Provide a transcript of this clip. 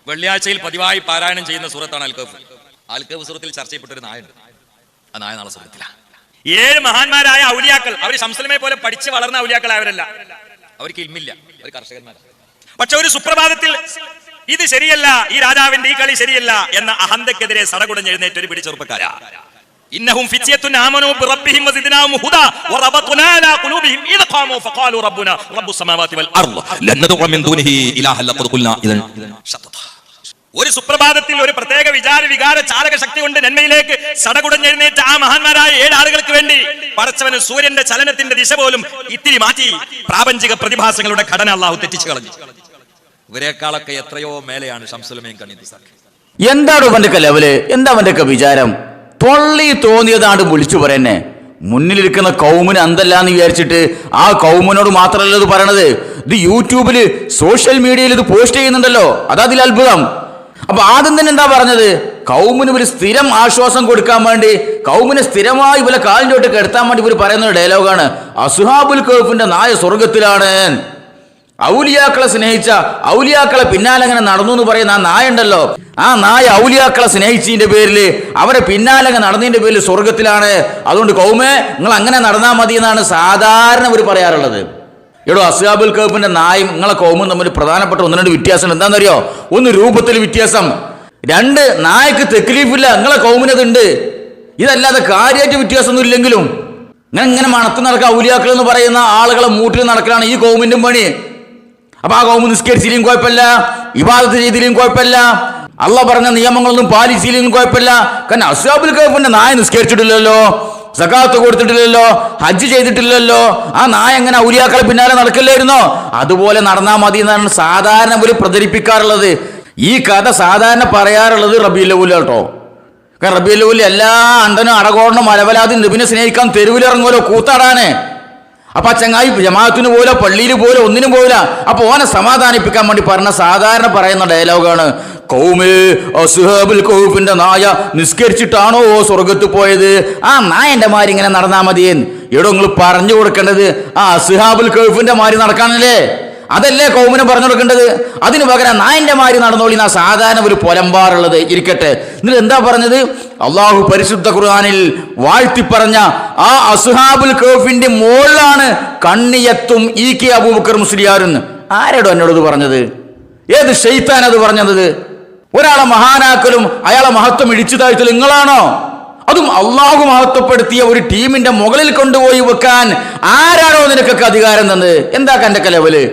വെള്ളിയാഴ്ചയിൽ പതിവായി പാരായണം ചെയ്യുന്ന സൂറത്താണ് അൽ-കഹ്ഫ്. അൽ-കഹ്ഫ് സൂറത്തിൽ ചർച്ച ചെയ്യപ്പെട്ട ഒരു നായുണ്ട്. ആ നായ നാളെ സൂറത്തിലാണ്. 7 മഹാന്മാരായ ഔലിയാക്കൾ, അവർ ശംസുലമയെ പോലെ പഠിച്ച് വളർന്ന ഔലിയാക്കളായവരല്ല. അവർക്ക് ഇൽമില്ല, അവർ കർഷകന്മാരാണ്. പക്ഷെ ഒരു സുപ്രഭാതത്തിൽ ഇത് ശരിയല്ല, ഈ രാജാവിന്റെ ഈ കളി ശരിയല്ല എന്ന അഹന്തക്കെതിരെ സടകുടഞ്ഞെഴുന്നേറ്റ് ഒരു പിടി ചെറുപ്പക്കാരാ. ഇന്നഹും ഫിത്യത്തുൻ ആമനൂ ബിറബ്ബിഹിം വസിദ്നാഹും ഹുദാ വറബത്നാ അലാ ഖുലൂബിഹിം ഇദ ഖാമൂ ഫഖാലൂ റബ്ബുനാ റബ്ബുസ് സമാവാതി വൽ അർള് ലൻ നദഉ മിൻ ദൂനിഹി ഇലാഹൻ ലഖദ് ഖുൽനാ ഇദൻ ശതത. ഒരു സുപ്രഭാതത്തിൽ ഒരു പ്രത്യേക വികാര ചാലക ശക്തി കൊണ്ട് നന്മയിലേക്ക് സടകുടഞ്ഞെഴുന്നേറ്റ ആ മഹാന്മാരായ 7 ആളുകൾക്ക് വേണ്ടി പടച്ചവന് സൂര്യന്റെ ചലനത്തിന്റെ ദിശ പോലും ഇത്തിരി മാറ്റി പ്രാപഞ്ചിക പ്രതിഭാസങ്ങളുടെ ഘടന അല്ലാഹു തെറ്റിച്ചു കളഞ്ഞു. ഇവരെക്കാളൊക്കെ എത്രയോ മേലെയാണ് ശംസുലമയും കണ്ണീർ. എന്താണ് അവന്റെ ലെവല്? എന്താ അവന്റെ വിചാരം? പൊള്ളി തോന്നിയതാണ് വിളിച്ചു പറയുന്നേ. മുന്നിലിരിക്കുന്ന കൗമിന് അന്തല്ലാന്ന് വിചാരിച്ചിട്ട് ആ കൗമിനോട് മാത്രമല്ല ഇത് പറയണത്. ഇത് യൂട്യൂബില് സോഷ്യൽ മീഡിയയിൽ ഇത് പോസ്റ്റ് ചെയ്യുന്നുണ്ടല്ലോ, അതതിൽ അത്ഭുതം. അപ്പൊ ആദ്യം തന്നെ എന്താ പറഞ്ഞത്? കൗമിന് ഒരു സ്ഥിരം ആശ്വാസം കൊടുക്കാൻ വേണ്ടി, കൗമിനെ സ്ഥിരമായി ഇവരെ കാലിൻ്റെ കെടുത്താൻ വേണ്ടി ഇവർ പറയുന്ന ഡയലോഗാണ്, അസ്ഹാബുൽ കഹ്ഫിന്റെ നായ സ്വർഗത്തിലാണ്. ഔലിയാക്കളെ സ്നേഹിച്ച, ഔലിയാക്കളെ പിന്നാലെ അങ്ങനെ നടന്നു എന്ന് പറയുന്ന ആ നായ ഉണ്ടല്ലോ, ആ നായ ഔലിയാക്കളെ സ്നേഹിച്ചതിന്റെ പേരിൽ, അവരെ പിന്നാലെ നടന്നതിന്റെ പേരിൽ സ്വർഗത്തിലാണ്. അതുകൊണ്ട് കൗമേ നിങ്ങൾ അങ്ങനെ നടന്നാൽ മതി എന്നാണ് സാധാരണ ഇവർ പറയാറുള്ളത്. എടോ, അസ്ഹാബുൽ കഹ്ഫിന്റെ നായും നിങ്ങളെ കൗമും തമ്മിൽ പ്രധാനപ്പെട്ട 1-2 വ്യത്യാസം എന്താണെന്നറിയോ? 1 രൂപത്തിൽ വ്യത്യാസം, 2 നായക്ക് തെക്ലീഫില്ല, നിങ്ങളെ കൗമിനതുണ്ട്. ഇതല്ലാതെ കാര്യമായിട്ട് വ്യത്യാസമൊന്നും ഇല്ലെങ്കിലും ഇങ്ങനെ മണത്ത് നടക്കുക ഔലിയാക്കൾ എന്ന് പറയുന്ന ആളുകളെ മൂട്ടിൽ നടക്കലാണ് ഈ കൗമിന്റെ പണി. അപ്പൊ ആ കൗമ് നിസ്കരിച്ചില്ലേയും കുഴപ്പമില്ല, ഇബാദത്ത് ചെയ്തില്ലേയും കുഴപ്പമില്ല, അള്ളാഹ് പറഞ്ഞ നിയമങ്ങളൊന്നും പാലിച്ചില്ലേയും കുഴപ്പമില്ല. കാരണം അസ്ഹാബുൽ കഹ്ഫിന്റെ നായ നിസ്കരിച്ചിട്ടില്ലല്ലോ, സകാത്ത് കൊടുത്തിട്ടില്ലല്ലോ, ഹജ്ജ് ചെയ്തിട്ടില്ലല്ലോ, ആ നായ എങ്ങനെ ഔലിയാക്കളെ പിന്നാലെ നടക്കില്ലായിരുന്നോ? അതുപോലെ നടന്നാൽ മതി എന്നാണ് സാധാരണ ഇവർ പ്രചരിപ്പിക്കാറുള്ളത്. ഈ കഥ സാധാരണ പറയാറുള്ളത് റബീഉൽ അവ്വൽ കേട്ടോ. കാരണം റബീഉൽ അവ്വൽ എല്ലാ അണ്ടനും അടകോടനും അലവലാതും നബിനെ സ്നേഹിക്കാൻ തെരുവിലിറങ്ങുമല്ലോ കൂത്താടാന്. അപ്പൊ ആ ചങ്ങായി ജമാഅത്തിന് പോലോ പള്ളിയിൽ പോലോ ഒന്നിനും പോവില്ല. അപ്പൊ ഓനെ സമാധാനിപ്പിക്കാൻ വേണ്ടി പറഞ്ഞ സാധാരണ പറയുന്ന ഡയലോഗാണ്, കൗമേ അസ്ഹാബുൽ കഹ്ഫിന്റെ നായ നിസ്കരിച്ചിട്ടാണോ സ്വർഗത്ത് പോയത്? ആ നായന്റെ മാരി ഇങ്ങനെ നടന്നാ മതിയെന്ന്. എടോ, നിങ്ങൾ പറഞ്ഞു കൊടുക്കേണ്ടത് ആ അസ്ഹാബുൽ കഹ്ഫിന്റെ മാരി നടക്കാനല്ലേ? അതല്ലേ കൗമിനെ പറഞ്ഞു കൊടുക്കേണ്ടത്? അതിന് പകരം നായന്റെ മാരി നടന്നോളി എന്നാ സാധാരണ ഒരു പൊലമ്പാറുള്ളത്. ഇരിക്കട്ടെ, എന്നിട്ട് എന്താ പറഞ്ഞത്? അള്ളാഹു പരിശുദ്ധ ഖുർആനിൽ വാഴ്ത്തി പറഞ്ഞ ആ അസ്ഹാബുൽ കഹ്ഫിന്റെ മോളിലാണ് കണ്ണിയത്തും EK അബൂബക്കർ മുസ്ലിയാരെന്ന്. ആരോടോ എന്നോട് പറഞ്ഞത്? ഏത് ശൈത്താൻ അത് പറഞ്ഞത്? ഒരാളെ മഹാനാക്കലും അയാളെ മഹത്വം ഇടിച്ചു താഴ്ത്തലും നിങ്ങളാണോ? അതും അള്ളാഹു മഹത്വപ്പെടുത്തിയ ഒരു ടീമിന്റെ മുകളിൽ കൊണ്ടുപോയി വെക്കാൻ ആരാണോ നിനക്കൊക്കെ അധികാരം തന്നത്? എന്താ കന്റെ ലെവല്?